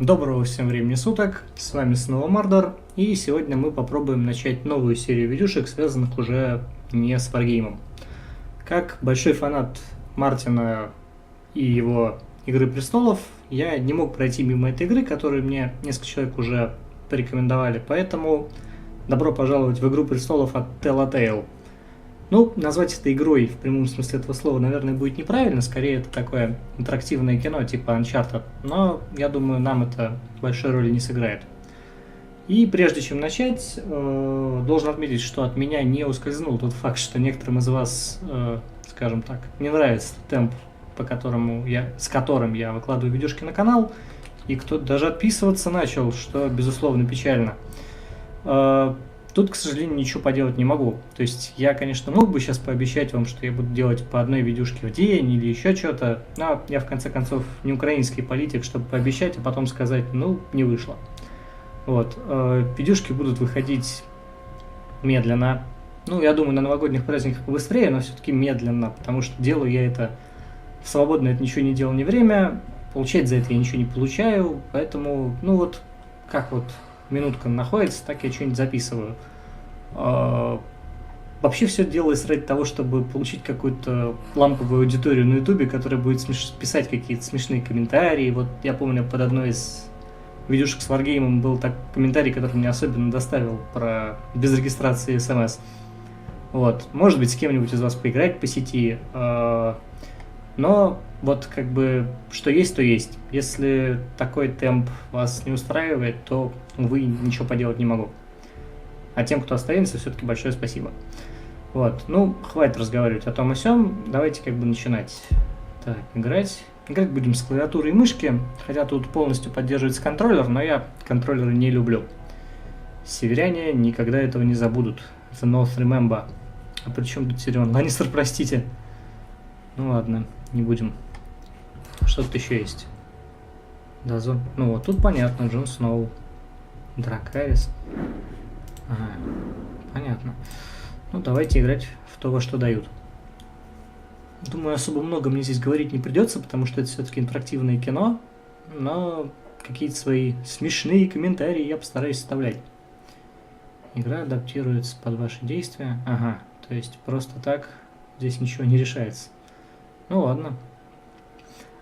Доброго всем времени суток, с вами снова Мардер, и сегодня мы попробуем начать новую серию видюшек, связанных уже не с варгеймом. Как большой фанат Мартина и его Игры престолов, я не мог пройти мимо этой игры, которую мне несколько человек уже порекомендовали, поэтому добро пожаловать в Игру престолов от Telltale. Ну, назвать это игрой в прямом смысле этого слова, наверное, будет неправильно, скорее это такое интерактивное кино типа Uncharted, но я думаю, нам это большой роли не сыграет. И прежде чем начать, должен отметить, что от меня не ускользнул тот факт, что некоторым из вас, скажем так, не нравится темп, с которым я выкладываю видюшки на канал, и кто-то даже отписываться начал, что, безусловно, печально. Тут, к сожалению, ничего поделать не могу. То есть я, конечно, мог бы сейчас пообещать вам, что я буду делать по одной видюшке в день или еще что-то, но я, в конце концов, не украинский политик, чтобы пообещать, а потом сказать, ну, не вышло. Вот. Видюшки будут выходить медленно. Ну, я думаю, на новогодних праздниках быстрее, но все-таки медленно, потому что делаю я это в свободное от ничего не делания время, получать за это я ничего не получаю, поэтому, ну вот, как вот минутка находится, так я что-нибудь записываю. Вообще все делалось ради того, чтобы получить какую-то ламповую аудиторию на ютубе, которая будет писать какие-то смешные комментарии. Вот я помню, под одной из видюшек с варгеймом был так комментарий, который мне особенно доставил, про без регистрации смс. Вот. Может быть, с кем-нибудь из вас поиграть по сети, но вот как бы что есть, то есть. Если такой темп вас не устраивает, то, увы, ничего поделать не могу. А тем, кто останется, все-таки большое спасибо. Вот, ну, хватит разговаривать о том и сём, давайте как бы начинать. Так, играть. Играть будем с клавиатурой и мышки, хотя тут полностью поддерживается контроллер, но я контроллеры не люблю. Северяне никогда этого не забудут. The North Remember. А при чем тут Тирион Ланнистер, простите. Ну ладно, не будем. Что тут еще есть? Дозон. Ну вот, тут понятно, Джон Сноу. Дракарис. Ага, понятно. Ну, давайте играть в то, во что дают. Думаю, особо много мне здесь говорить не придется, потому что это все-таки интерактивное кино, но какие-то свои смешные комментарии я постараюсь вставлять. Игра адаптируется под ваши действия. Ага, то есть просто так здесь ничего не решается. Ну ладно.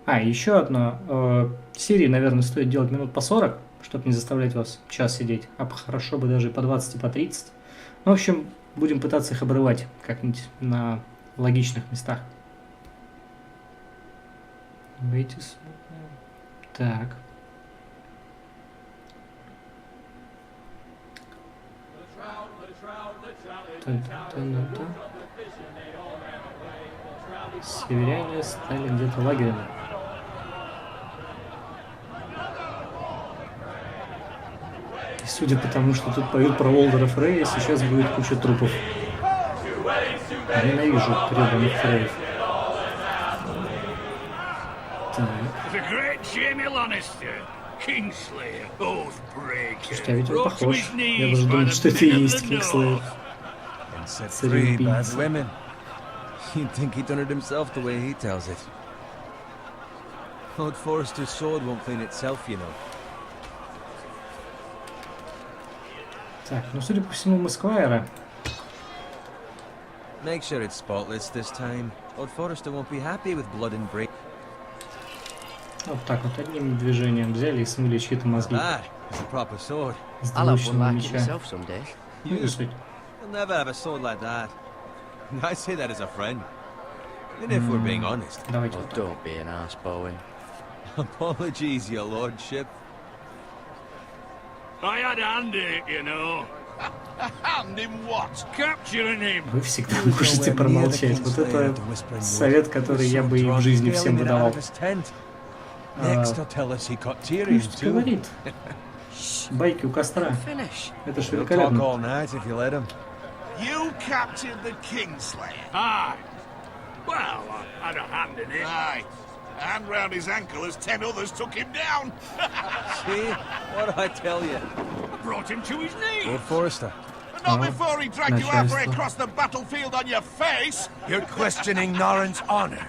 Еще одно. Серии, наверное, стоит делать минут по 40, чтобы не заставлять вас час сидеть, а хорошо бы даже по 20 и по 30. Ну, в общем, будем пытаться их обрывать как-нибудь на логичных местах. Выйти. Так. Северяне стали где-то лагерем. И судя по тому, что тут поют про Олдера Фрея, сейчас будет куча трупов. Ненавижу гребаных Фреев. Так. Слушайте, а ведь он похож. Я даже думаю, что это и есть Кингслеер. Царь-убийца. You'd think he'd done it himself the way he tells it. Old Forrester's sword won't clean itself, you know. Так, ну судя по всему, мы Сквайра. Make sure it's spotless this time. Old Forrester won't be happy with blood and brain. Вот так вот, одним движением взяли и смыли чьи-то мозги. It's a proper sword. С двуручного меча. You'll never have a sword like that. I say that as a friend. And if we're being honest. Давайте. Oh, don't be an arse, Bowen. Apologies, your lordship. I had a hand in it, you know. A hand in what? Capturing him. Вы всегда можете промолчать. Вот это совет, который я бы и в жизни всем выдавал. Пусть говорит. Байки у костра. Это ж великолепно. You captured the Kingslayer? Aye. Well, I had a hand in it. Aye. A hand round his ankle as 10 others took him down. See? What did I tell you? Brought him to his knees. Lord Forrester. But not before he dragged you halfway across the battlefield on your face. You're questioning Norrin's honor.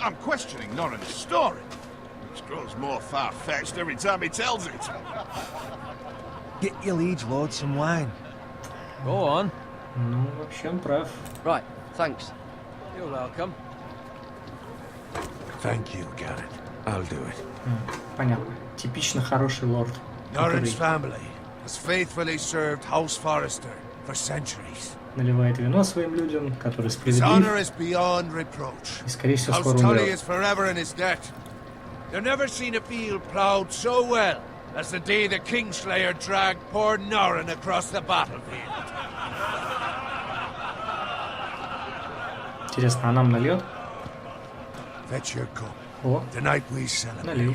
I'm questioning Norrin's story. Grows more far-fetched every time he tells it. Get your liege lord some wine. Go on. Ну, вообще он прав. Right, thanks. You're welcome. Thank you, Garrett. I'll do it. Понятно. Типично хороший лорд. Norwich Который family has faithfully served House Forrester for centuries. наливает вино своим людям, который His справедлив honor is beyond reproach. и, скорее всего, House скоро Tully умрет. is forever in his debt. You've never seen a field plowed so well as the day the Kingslayer dragged poor Norrin across the battlefield. Интересно, а нам нальет? Fetch your cup. О, Tonight we celebrate. налил.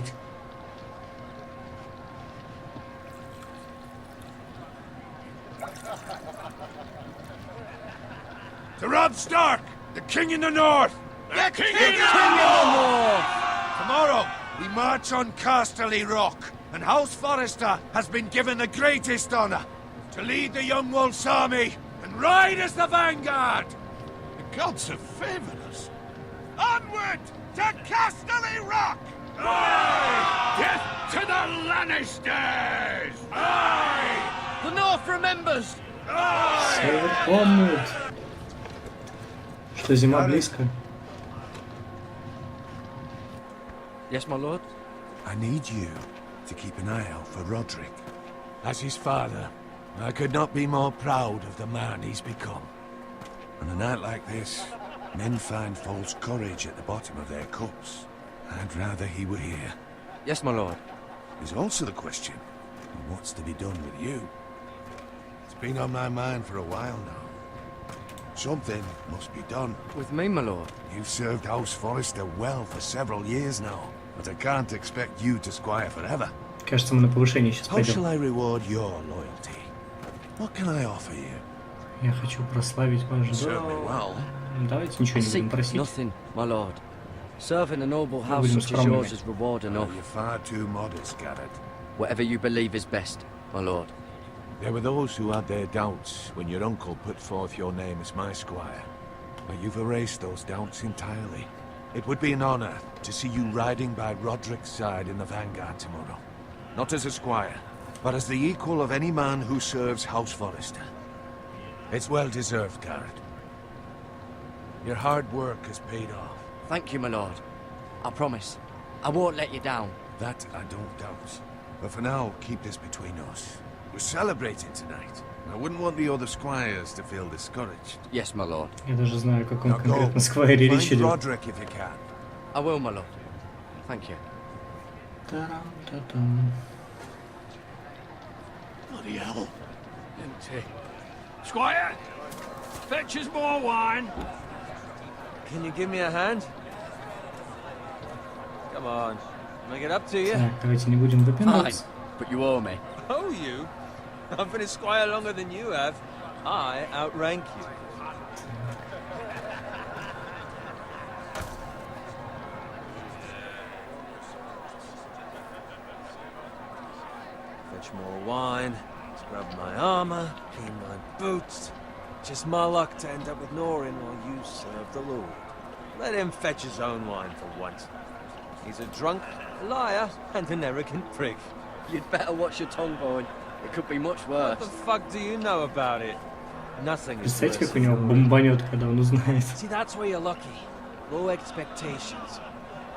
To Robb Stark, the King in the North! The King in the North! Tomorrow, we march on Casterly Rock, and House Forrester has been given the greatest honor to lead the Young Wolf's army and ride as the vanguard! The gods have favored us. Onward to Casterly Rock! Aye! Death to the Lannisters! Aye! The North remembers! Север помнит, что зима близко. Yes, my lord? I need you to keep an eye out for Roderick. As his father, I could not be more proud of the man he's become. On a night like this, men find false courage at the bottom of their cups. I'd rather he were here. Yes, my lord. There's also the question of what's to be done with you. It's been on my mind for a while now. Something must be done. With me, my lord? You've served House Forrester well for several years now, but I can't expect you to squire forever. Кажется, мы на повышение сейчас How shall пойдем. I reward your loyalty? What can I offer you? Я хочу прославить ваш Certainly дом. well. Давайте ничего не будем Seek просить. nothing, my lord. Serving a noble house будем such as yours скромными. is reward enough. You're far too modest, Garrett. Whatever you believe is best, my lord. There were those who had their doubts when your uncle put forth your name as my squire. But you've erased those doubts entirely. It would be an honor to see you riding by Roderick's side in the vanguard tomorrow. Not as a squire, but as the equal of any man who serves House Forrester. It's well deserved, Garrett. Your hard work has paid off. Thank you, my lord. I promise. I won't let you down. That I don't doubt. But for now, keep this between us. We're celebrating tonight. I wouldn't want the other squires to feel discouraged. Yes, my lord. Я даже знаю, о каком Now go. конкретно сквайре речь Find идет. Roderick if you can. I will, my lord. Thank you. Тарам-та-там. Bloody hell. Squire, fetch us more wine. Can you give me a hand? Come on. Make it up to you. Так, давайте не будем Fine, выпинаться. but you owe me. Oh, you? I've been a squire longer than you have. I outrank you. Fetch more wine, scrub my armor, clean my boots. Just my luck to end up with Norrin while you serve the Lord. Let him fetch his own wine for once. He's a drunk, a liar, and an arrogant prick. You'd better watch your tongue, boy. It could be much worse. What the fuck do you know about it? Nothing is Представьте, worse как у него than бомбанет, когда он узнает. See, that's where you're lucky. Low expectations.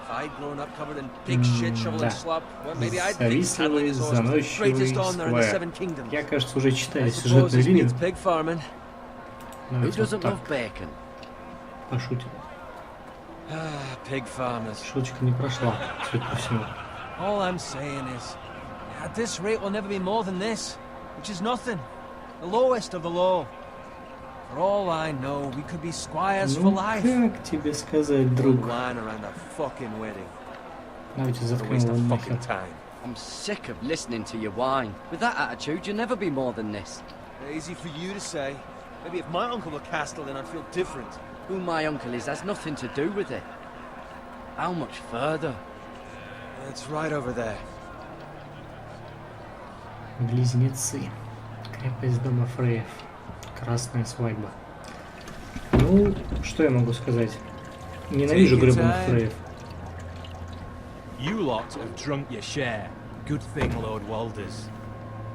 If I'd grown up covered in pig shit, shoveling да. slop, well, maybe I'd think Завистливый, paddling his horse was the greatest заносчивый honor in the сквайр. Seven Kingdoms. Я, кажется, уже I читаю suppose сюжетную this линию. means pig farming. Who Давайте вот doesn't так love bacon? пошутим. Pig farmers. Шуточка не прошла, судя по всему. All I'm saying is, at this rate we'll never be more than this, which is nothing. The lowest of the low. For all I know, we could be squires for Ну, life. как тебе сказать, друг? Wine around the fucking wedding. Давайте What a заткнем waste его of fucking нахер. time. I'm sick of listening to your whine. With that attitude, you'll never be more than this. Easy for you to say. Maybe if my uncle were Castellan, I'd feel different. Who my uncle is has nothing to do with it. How much further? It's right over there. Близнецы. Крепость дома Фреев. Красная свадьба. Ну, что я могу сказать? Ненавижу гребаных Фреев. You lot have drunk your share. Good thing Lord Walder's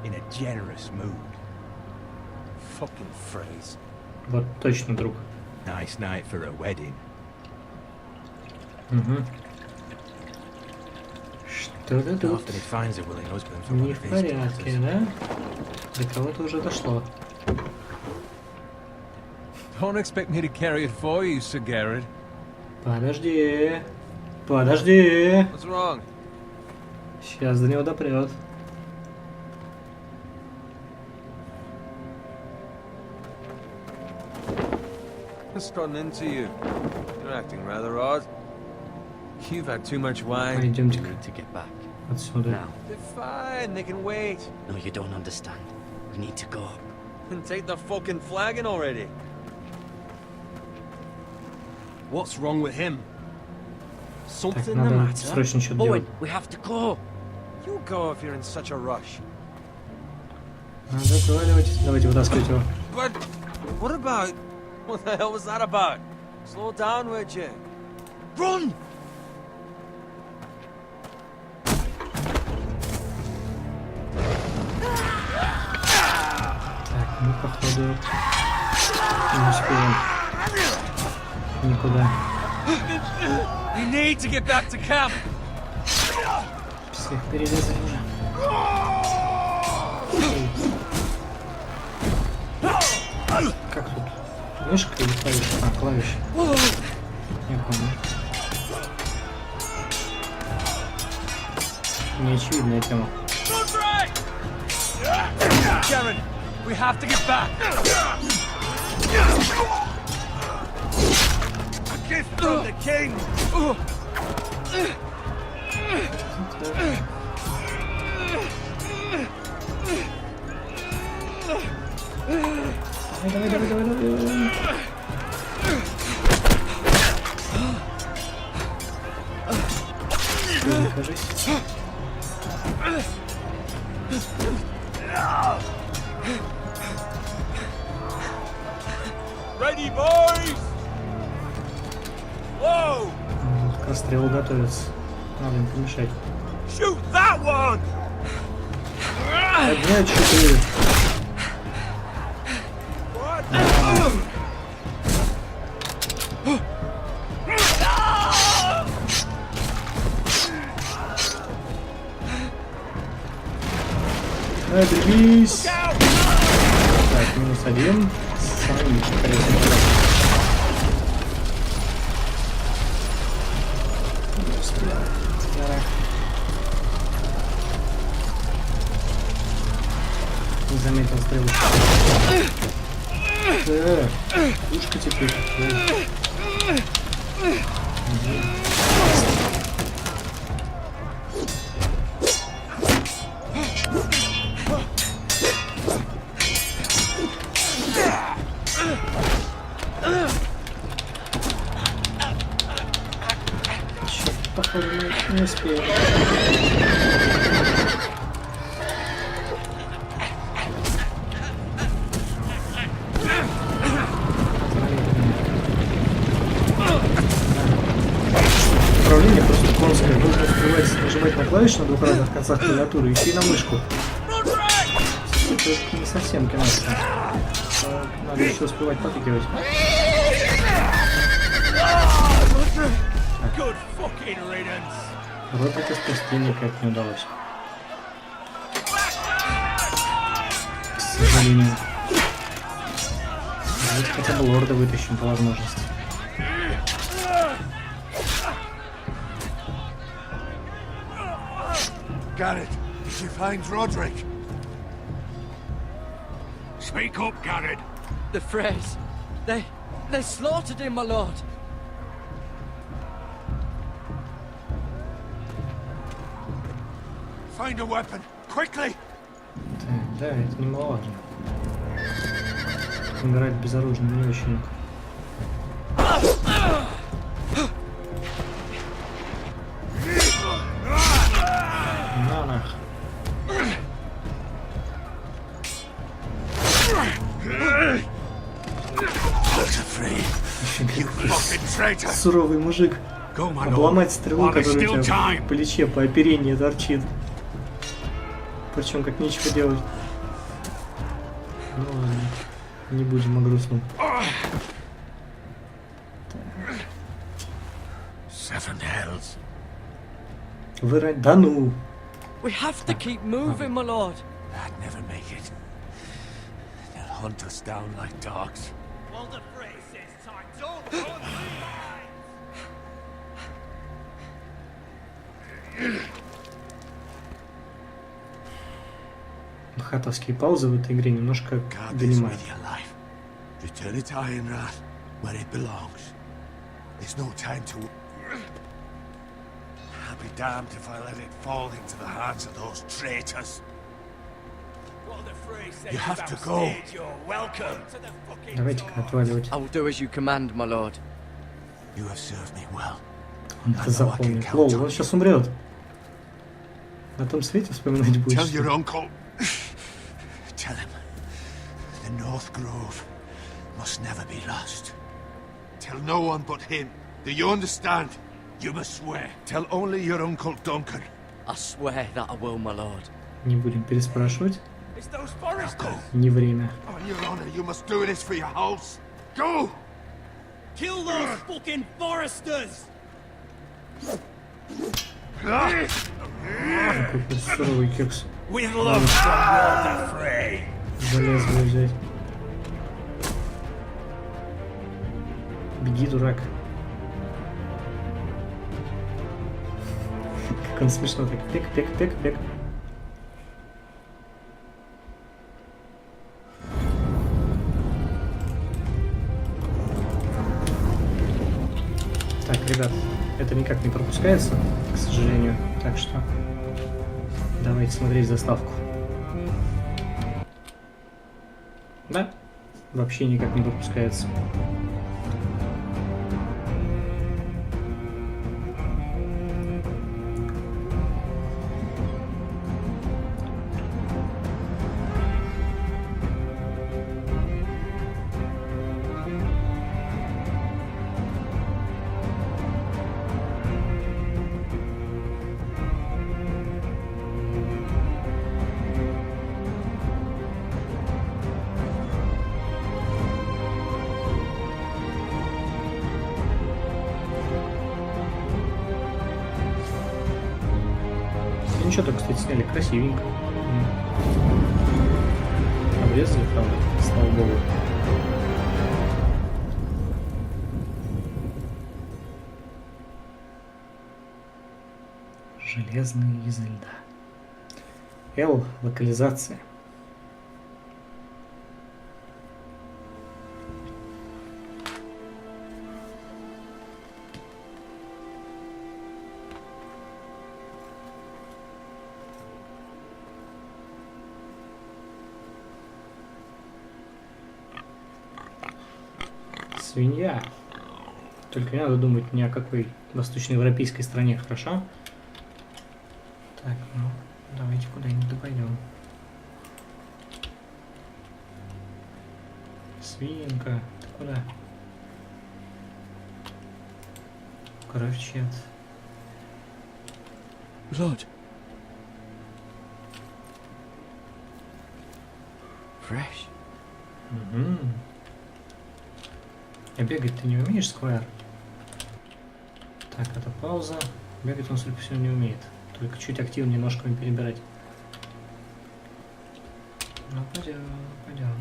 in a generous mood. Fucking phrase. Вот точно, друг. Nice night for a wedding. Угу. Что-то тут Often he finds a willing husband for one не of в his порядке, daughters. да? До кого-то уже дошло. Don't expect me to carry it for you, Sir Garrett. Подожди. Подожди. What's wrong? Сейчас до него допрет. What's gotten into you? You're acting rather odd. You've had too much wine. We Пойдемте need to get back. отсюда. Now. They're fine, they can wait. No, you don't understand. We need to go. And take the fucking flagon already. What's wrong with him? Так, Something the надо matter? срочно что-то Boy, делать. we have to go. You go if you're in such a rush. Надо отваливать. Давайте вытаскивать его. But what about... What the hell was that about? Slow down, would you? Run! Так, мы походу не успеем никуда. You need to get back to camp. Всех перерезали. Как тут? Мышка или клавиша? А, клавиша. Я понял. Неочевидная тема. Karen, we have to get back. A gift from the king. Давай, давай, давай, давай, давай. Не кажись. Ready, boys. Whoa! К расстрелу готовятся. Надо им помешать. Shoot that one! Поднять щиты. Отребись! Так, минус один. Самый интересный удар. Не заметил стрелу. Ушко теперь. Черт, походу не успею. Управление просто конское. Нужно успевать нажимать на клавиши на двух разных концах клавиатуры, еще и на мышку. Это не совсем киношка. Надо еще успевать потыкивать. Good fucking riddance. Вот это спасти никак не удалось. К сожалению. Давайте хотя бы лорда вытащим по возможности. Garrett, did you find Roderick? Speak up, Garrett. The Freys. They slaughtered him, my lord. Find a weapon, quickly! Так, да, это немаловажно. Умирать безоружным не очень. На нах. Not afraid, you fucking traitor! Суровый мужик. Go, my lord. Обломать стрелу, While there's которая у still тебя time. по плече, по оперению торчит. Причем как нечего делать. Ну ладно, не будем о грустном. Seven hells. Да ну! We have to keep moving, my lord. I'd never make it. They'll hunt us down like dogs. Well, the phrase says time. Don't run. Хатовские паузы в этой игре немножко Guard this донимают. with your life. Return it to Ironrath, where it belongs. There's no time to... I'll be damned if I let it fall into the hands of those traitors. Well, the phrase says You have to about go. stage, you're welcome to the fucking Давайте-ка отваливать. I will do as you command, my lord. You have served me well. Он это запомнит. Лол, он сейчас умрет. На том свете вспоминать Tell будет. your uncle. Tell him. The North Grove must never be lost. Tell no one but him. Do you understand? You must swear. Tell only your uncle Duncan. I swear that I will, my lord. Не будем переспрашивать. It's those foresters. Не время. On your honor, you must do this for your house. Go! Kill those fucking foresters. Какой суровый кекс. We'd love some water fray. Железную взять. Беги, дурак. Как он смешно так. Пек, пек, пек, пек. Так, ребят, это никак не пропускается, к сожалению. Так что давайте смотреть заставку. Да, вообще никак не пропускается. Ничего так, кстати, сняли красивенько. Обрезали, правда, слава богу. Железные из льда. Л. Локализация. Свинья. Только не надо думать ни о какой восточноевропейской стране, хорошо? Так, ну, давайте куда-нибудь пойдем. Свинка, ты куда? Кровчет. Lord. Fresh. Угу. А бегать ты не умеешь, Сквайр? Так, это пауза. Бегать он, судя по всему, не умеет. Только чуть активнее ножками перебирать. Ну, пойдем, пойдем.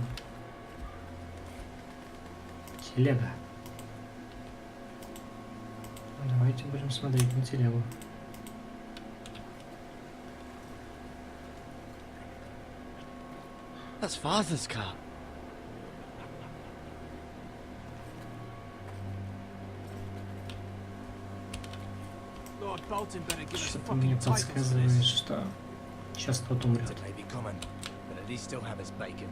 Телега. Ну, давайте будем смотреть на телегу. That's father's car. Lord Bolton better give us a Что-то мне fucking title for подсказывает, this. что сейчас тот умрет. It may be coming, but at least still have his bacon.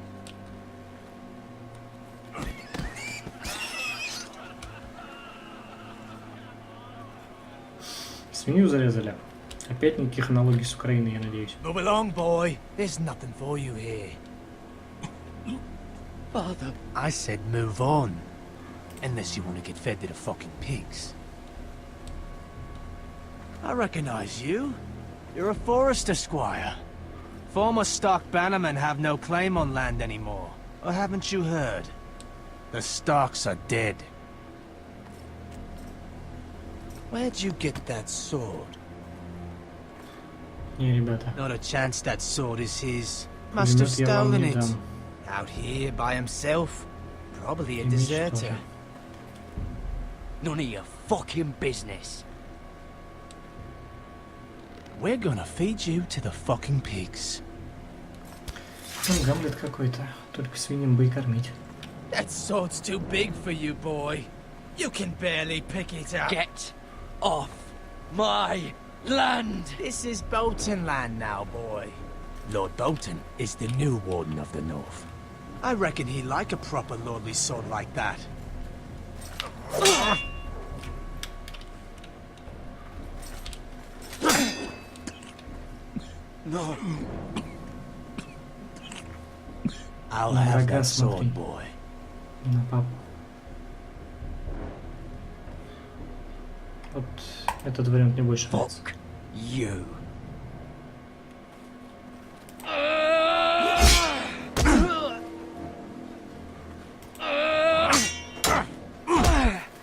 Свинью зарезали. Опять никаких аналогий с Украиной, я надеюсь. Move along, boy. There's nothing for you here. Father. I said move on. Unless you want to get fed to the fucking pigs. I recognize you. You're a Forester squire. Former Stark bannermen have no claim on land anymore. Or haven't you heard? The Starks are dead. Where'd you get that sword? Не, ребята. Not a chance that sword is his. Must have stolen it. Out here by himself. Probably a deserter. None of your fucking business. We're gonna feed you to the fucking pigs. Гамлет какой-то. Только свиньям бы и кормить. That sword's too big for you, boy. You can barely pick it up. Get off my land! This is Bolton land now, boy. Lord Bolton is the new Warden of the North. I reckon he'd like a proper lordly sword like that. No. I'll have that sword, boy. На папу. Вот этот вариант мне больше нравится. Fuck you.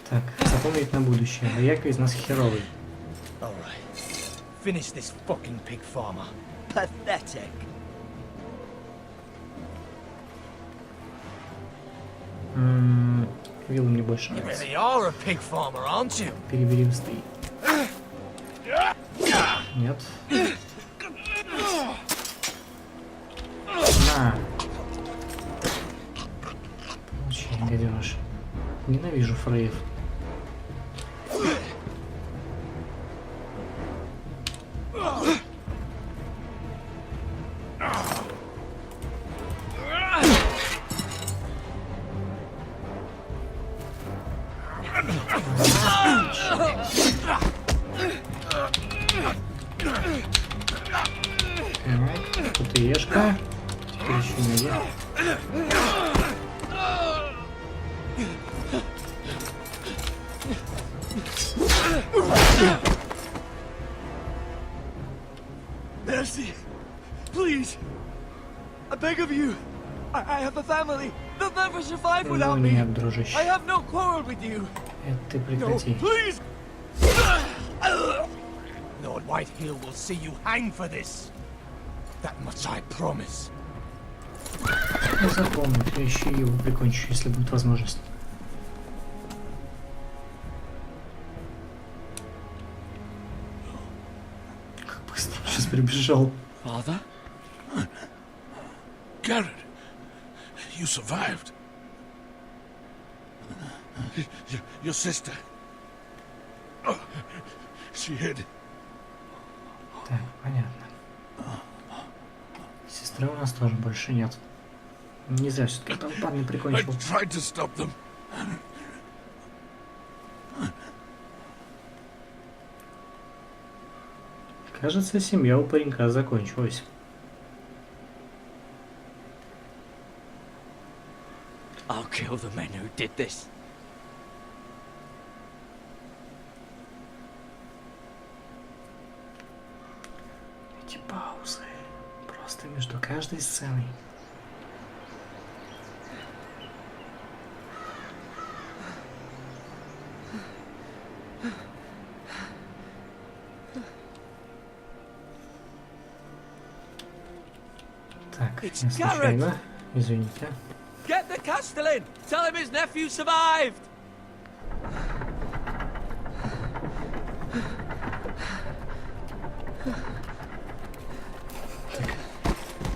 Так, запомнить на будущее. Вояка из нас херовый. All right. Finish this fucking pig farmer. Pathetic. Вилла мне больше You нравится. really are a pig farmer, aren't you? Перебери быстрее. Нет. На. Получи, гаденыш. Ненавижу фреев. ПТЕшка. Теперь еще не я. Mercy! Please! I beg of you! I have a family! They'll never survive Ну without me! нет, дружище. I have no quarrel with you! Это ты No, прекрати. please! Lord Whitehill will see you hang for this. That much I promise. Я запомню, я еще его прикончу, если будет возможность. Как быстро он сейчас прибежал. Father? Garrett, you survived. Your sister. Oh, she hid. Так, понятно. Сестры у нас тоже больше нет. Не зря все-таки этого парня I прикончил. tried to stop them. Кажется, семья у паренька закончилась. I'll kill the men who did this. Эти паузы. Просто между каждой сценой. Так, It's я случайно. Garrett. Извините. Get the Castellan! Tell him his nephew survived!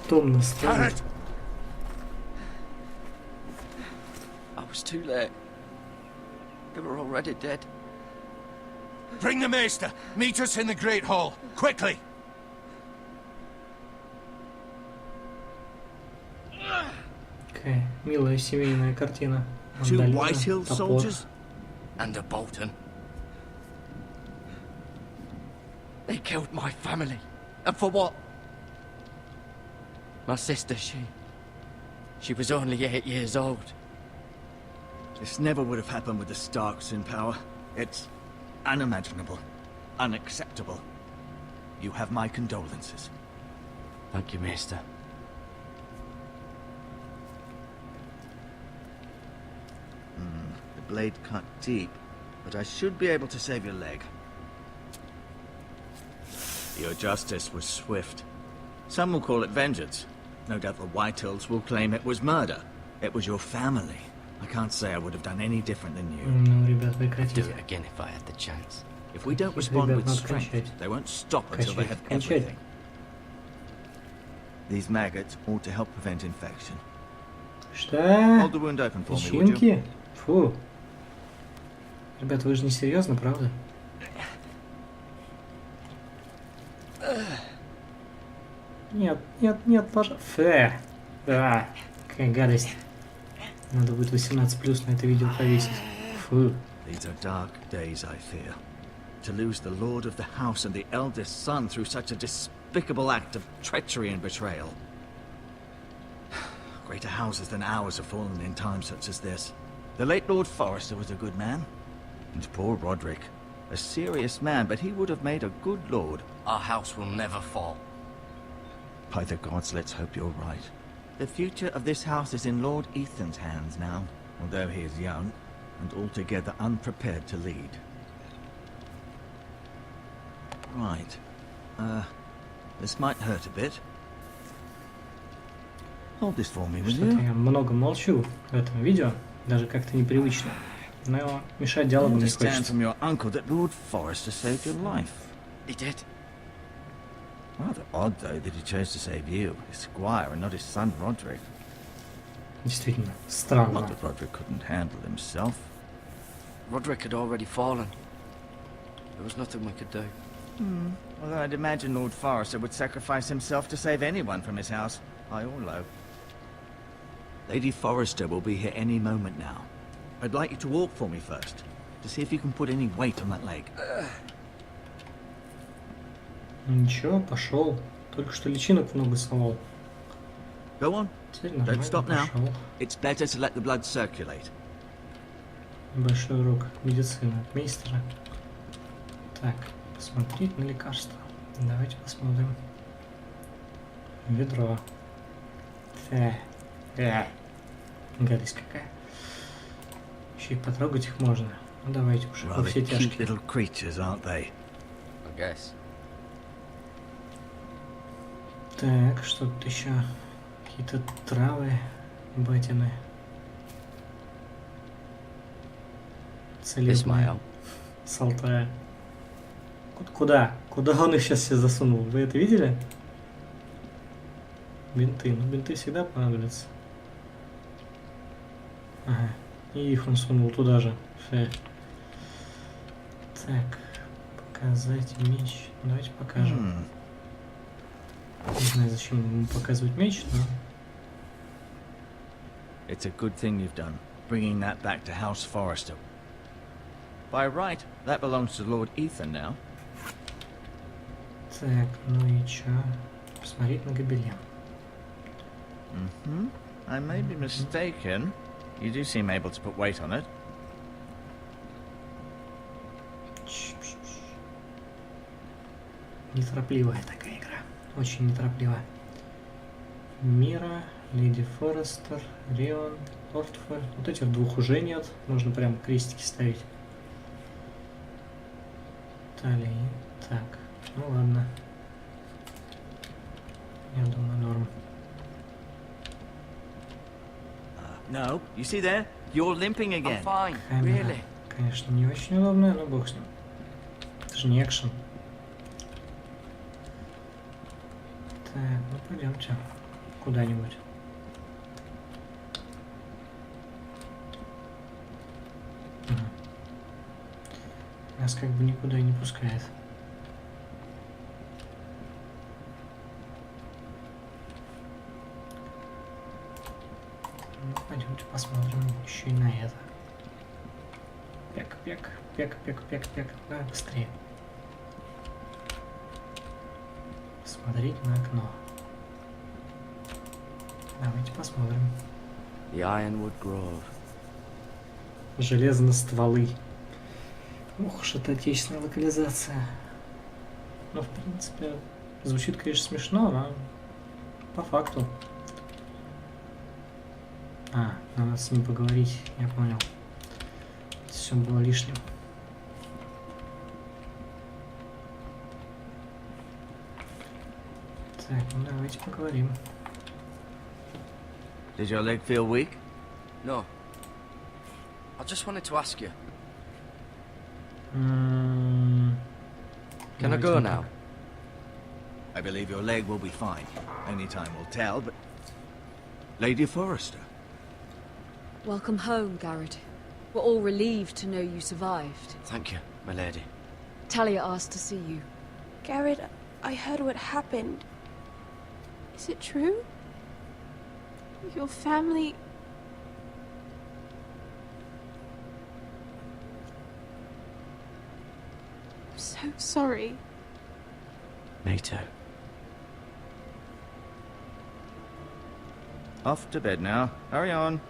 Томно стоит. Garrett! I was too late. They were already dead. Bring the maester. Meet us in the Great Hall. Quickly! Какая милая семейная картина. Two Мандолина, Whitehill топор. soldiers? And a Bolton. They killed my family. And for what? My sister, she was only 8 years old. This never would have happened with the Starks in power. It's unimaginable. unacceptable. You have my condolences. Thank you, Maester. The blade cut deep, but I should be able to save your leg. Your justice was swift. Some will call it vengeance. No doubt the Whitehills will claim it was murder. It was your family. I can't say I would have done any different than you. Ну, ребят, I'd do прекратите. it again if I had the chance. If we don't respond with strength, they won't stop until they have everything. These maggots ought to help prevent infection. Что? Hold the wound open for me, would you? Личинки? Фу. Ребят, вы же не серьезно, правда? Нет, нет, нет, пожалуйста. Да, какая гадость. Надо будет 18+ на это видео повесить. Фу. These are dark days, I fear. To lose the lord of the house and the eldest son through such a despicable act of treachery and betrayal. Greater houses than ours have fallen in times such as this. The late Lord Forrester was a good man. And poor Roderick. A serious man, but he would have made a good lord. Our house will never fall. By the gods, let's hope you're right. The future of this house is in Lord Ethan's hands now, although he is young and altogether unprepared to lead. Right. This might hurt a bit. Hold this for me, will Что-то you? я много молчу в этом видео, даже как-то непривычно. Но мешать I диалогу не understand хочется. from your uncle that Lord Forrester saved your life. He did. Rather odd, though, that he chose to save you, his squire, and not his son Roderick. Действительно, странно. Not that Roderick couldn't handle himself. Roderick had already fallen. There was nothing we could do. Although I'd imagine Lord Forrester would sacrifice himself to save anyone from his house, high or low. Lady Forrester will be here any moment now. I'd like you to walk for me first, to see if you can put any weight on that leg. Ничего, пошел. Только что личинок много совал. Go on. Теперь Don't нормально, stop now. пошел. It's better to let the blood circulate. Большой урок медицины от мейстера. Так, посмотреть на лекарства. Давайте посмотрим. Ведро. Гадость какая. Еще и потрогать их можно. Ну давайте уж, во Rather все cute тяжкие. little creatures, aren't they? I guess. Так, что тут еще? Какие-то травы, батины. Целебные. Исмаил. С Алтая. Куда? Куда он их сейчас все засунул? Вы это видели? Бинты. Ну, бинты всегда понадобятся. Ага. И их он сунул туда же. Фе. Так. Показать меч. Давайте покажем. Не знаю, зачем ему показывать меч, но... It's a good thing you've done, bringing that back to House Forrester. By right, that belongs to Lord Ethan now. Так, ну и чё? Посмотреть на гобелен. I may be mistaken. You do seem able to put weight on it. Неторопливая такая игра. Очень неторопливая. Мира, Леди Форестер, Рион, Лортфоль. Вот этих двух уже нет. Можно прям крестики ставить. Талии. Так, ну ладно. Я думаю, норм. No, you see there? You're limping I'm again. fine, Камера, really. конечно, не очень удобная, но бог с ним. Это же не экшен. Так, ну пойдемте куда-нибудь. Нас как бы никуда и не пускает. Ну, пойдемте посмотрим еще и на это. Пек, пек, пек, пек, пек, пек. Давай быстрее. Смотреть на окно. Давайте посмотрим. The Ironwood Grove. Железные стволы. Ух уж это отечественная локализация. Ну, в принципе, звучит, конечно, смешно, но по факту. Надо с ним поговорить, я понял. Все было лишним. Так, ну давайте поговорим. Did your leg feel weak? No. I just wanted to ask you. Can I go now? I believe your leg will be fine. Only time will tell, but... Lady Forrester. Welcome home, Garrett. We're all relieved to know you survived. Thank you, my lady. Talia asked to see you. Garrett, I heard what happened. Is it true? Your family... I'm so sorry. Me too. Off to bed now. Hurry on.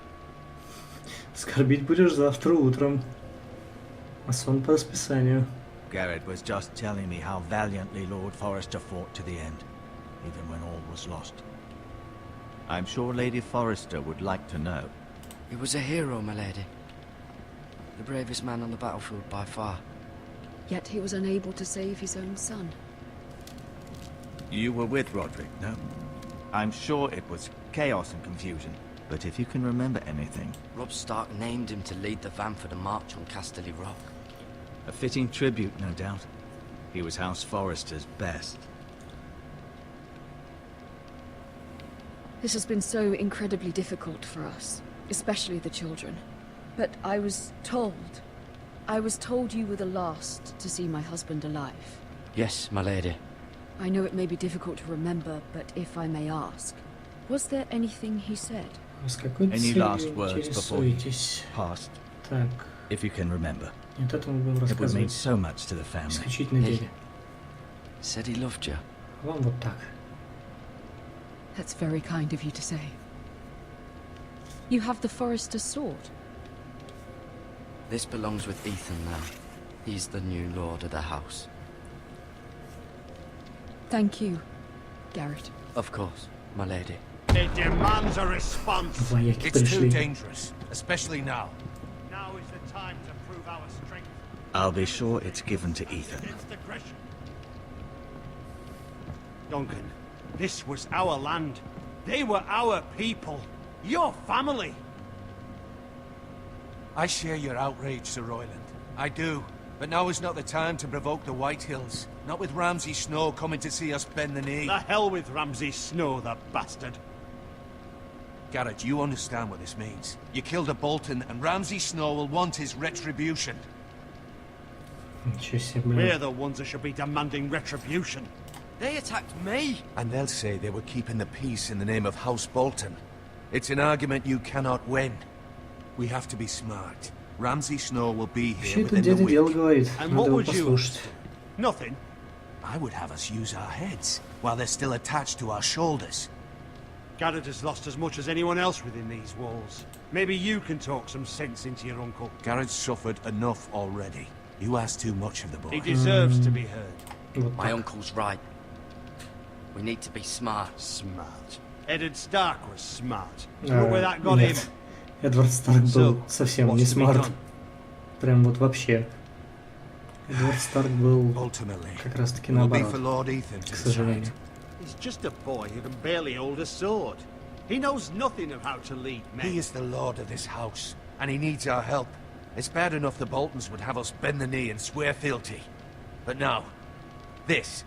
Скорбить будешь завтра утром. А сон по расписанию. Garrett was just telling me how valiantly Lord Forrester fought to the end, even when all was lost. I'm sure Lady Forrester would like to know. He was a hero, my lady. The bravest man on the battlefield by far. Yet he was unable to save his own son. You were with Roderick, no? I'm sure it was chaos and confusion, but if you can remember anything... Robb Stark named him to lead the van for the march on Casterly Rock. A fitting tribute, no doubt. He was House Forrester's best. This has been so incredibly difficult for us, especially the children. But I was told you were the last to see my husband alive. Yes, my lady. I know it may be difficult to remember, but if I may ask, was there anything he said? Any last words before he passed? Так. If you can remember. Нет, это мы будем It would mean рассказывать so much to the family. в исключительной деле. Said he loved you. Вам вот так. That's very kind of you to say. You have the Forrester's sword. This belongs with Ethan now. He's the new lord of the house. Thank you, Garrett. Of course, my lady. It demands a response. Вояки It's too пришли. dangerous, especially now. Now is the time to prove our strength I'll be sure it's given to Ethan. against aggression. Duncan, this was our land. They were our people. Your family. I share your outrage, Sir Royland. I do. But now is not the time to provoke the Whitehills. Not with Ramsay Snow coming to see us bend the knee. The hell with Ramsay Snow, the bastard. Garrett, you understand what this means. You killed a Bolton, and Ramsay Snow will want his retribution. Ничего себе, блин. We're the ones that should be demanding retribution. They attacked me! And they'll say they were keeping the peace in the name of House Bolton. It's an argument you cannot win. We have to be smart. Ramsay Snow will be Вообще here это within the дядя дело week. говорит. And Надо what его would you? послушать. Nothing. I would have us use our heads, while they're still attached to our shoulders. Garrett has lost as much as anyone else within these walls. Maybe you can talk some sense into your uncle. Garrett's suffered enough already. You ask too much of the boy. He deserves to be heard. Вот My так. uncle's right. We need to be smart. Smart. Eddard Stark was smart. А, Look where that got him. нет. Эдвард Старк был совсем не what's to be смарт. done? Прям вот вообще. Эдвард Старк был Ultimately, как раз таки it will be for наоборот, Lord Ethan to к сожалению. decide. He's just a boy who can barely hold a sword. He knows nothing of how to lead men. He is the lord of this house, and he needs our help. It's bad enough the Boltons would have us bend the knee and swear fealty. But now, this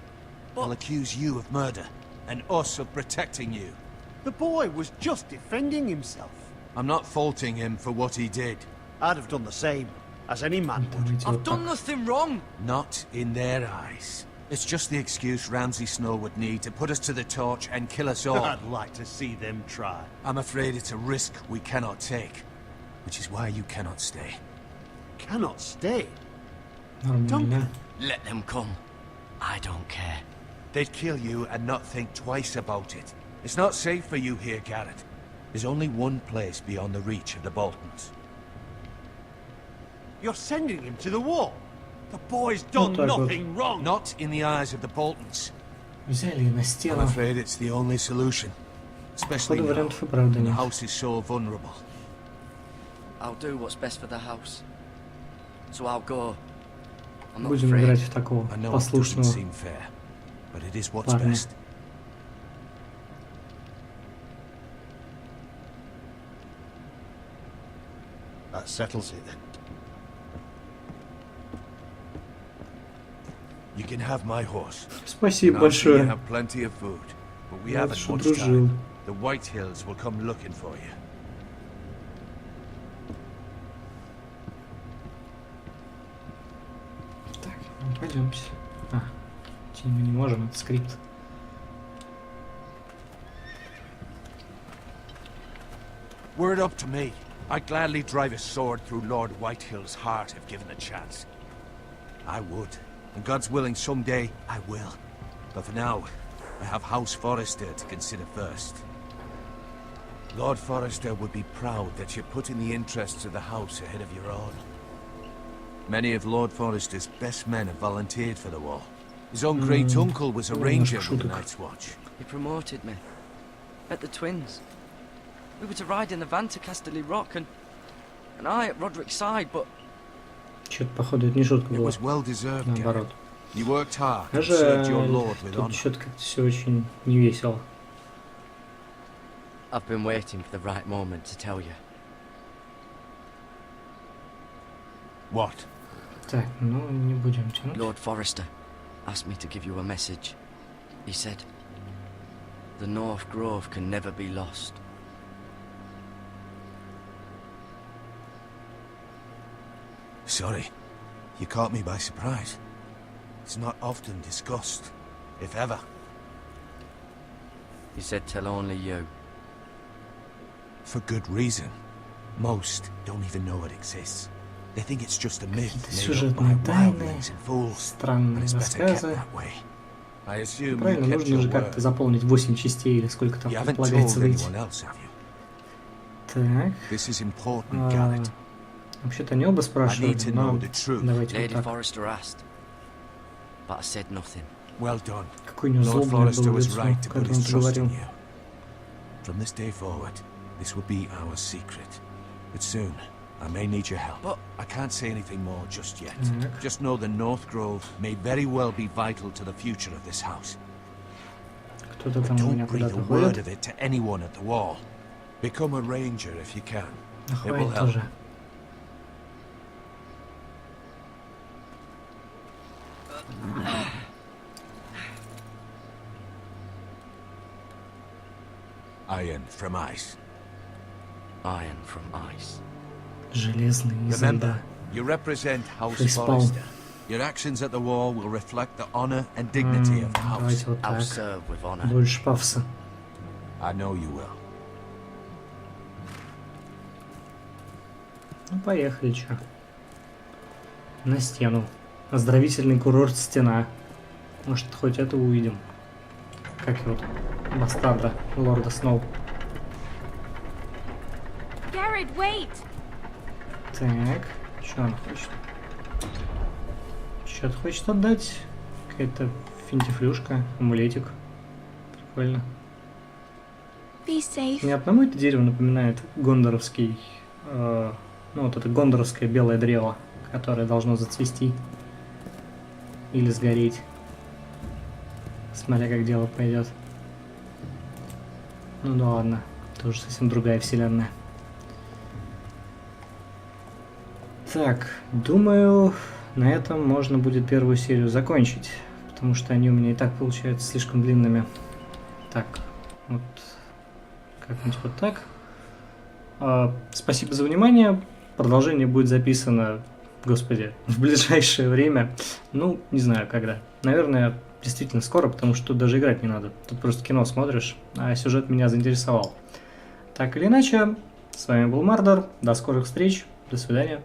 will accuse you of murder, and us of protecting you. The boy was just defending himself. I'm not faulting him for what he did. I'd have done the same, as any man would. Давайте I've вот done так. nothing wrong! Not in their eyes. It's just the excuse Ramsay Snow would need to put us to the torch and kill us all. I'd like to see them try. I'm afraid it's a risk we cannot take, which is why you cannot stay. Cannot stay. Нормально. Let them come. I don't care. They'd kill you and not think twice about it. It's not safe for you here, Garrett. There's only one place beyond the reach of the Boltons. You're sending him to the wall. The boy's Вот done так вот. nothing wrong. Not in the eyes of the Boltons. Взяли и на I'm стену. afraid it's the only solution. Especially Походу now, вариантов и правда when the нет. house is so vulnerable. I'll do what's best for the house. So I'll go. I'm not Будем afraid. играть в такого I know it doesn't послушного seem fair, but it is what's парня. best. That settles it then. You can have my horse. Спасибо Now, so you большое. have plenty of food, but we Я haven't что much дружил. time. The White Hills will come looking for you. Так, ну, пойдемте. А, идти мы не можем, это скрипт. Were it up to me, I'd gladly drive a sword through Lord Whitehill's heart if given the chance. I would, and God's willing someday I will. But for now, I have House Forrester to consider first. Lord Forrester would be proud that you're putting the interests of the house ahead of your own. Many of Lord Forrester's best men have volunteered for the war. His own great uncle was a ranger with the Night's Watch. He promoted me. Met the twins. We were to ride in the van to Casterly Rock and I at Roderick's side, but Что-то, походу, это не шутка It была. was well deserved, Garrett. Наоборот. You worked hard and Даже served your lord with тут honor. что-то как-то все очень невесело. I've been waiting for the right moment to tell you. What? Так, ну не будем тянуть. Lord Forrester asked me to give you a message. He said, the North Grove can never be lost. Sorry, you caught me by surprise. It's not often discussed, if ever. He said tell only you. For good reason. Most don't even know it exists. They think it's just a myth made up by Сюжетные тайны, wildlings and fools. And странные it's better kept рассказы. that way. I assume you Правильно, kept нужно your же как-то word. заполнить 8 частей или сколько там You haven't предполагается told выйти. anyone else, have you? Так, This is important, Garrett. вообще-то они оба I спрашивали, need to но know the truth. давайте вот Lady так. Forrester asked, but I said nothing. Well done. Какой у него Lord злобное Forrester было was лицо, right to put когда он his trust говорил. in you. From this day forward, this will be our secret. But soon, I may need your help. But- I can't say anything more just yet. Так. Just know the North Grove may very well be vital to the future of this house. Кто-то But там у меня don't breathe a куда-то word ходит. of it to anyone at the wall. Become a ranger if you can. Да It will хватит help. уже. Iron from ice. Iron from ice. Железный из льда. Remember, you represent House Facepalm. Forrester. Your actions at the wall will reflect the honor and dignity of the house. Давайте вот I'll так. serve with honor. Больше пафоса. I know you will. Ну, поехали, чё. На стену. Оздоровительный курорт «Стена». Может, хоть это увидим. Как его там? Бастарда, лорда Сноу. Garrett, wait! Так, что она хочет? Что-то хочет отдать. Какая-то финтифлюшка, амулетик. Прикольно. Be safe. Мне одному это дерево напоминает гондоровский, ну вот это гондоровское белое древо, которое должно зацвести или сгореть, смотря как дело пойдет. Ну да ладно, тоже совсем другая вселенная. Так, думаю, на этом можно будет первую серию закончить, потому что они у меня и так получаются слишком длинными. Так, вот как-нибудь вот так. Спасибо за внимание. Продолжение будет записано, господи, в ближайшее время. Ну, не знаю, когда. Наверное, действительно скоро, потому что тут даже играть не надо. Тут просто кино смотришь, а сюжет меня заинтересовал. Так или иначе, с вами был Мардер. До скорых встреч. До свидания.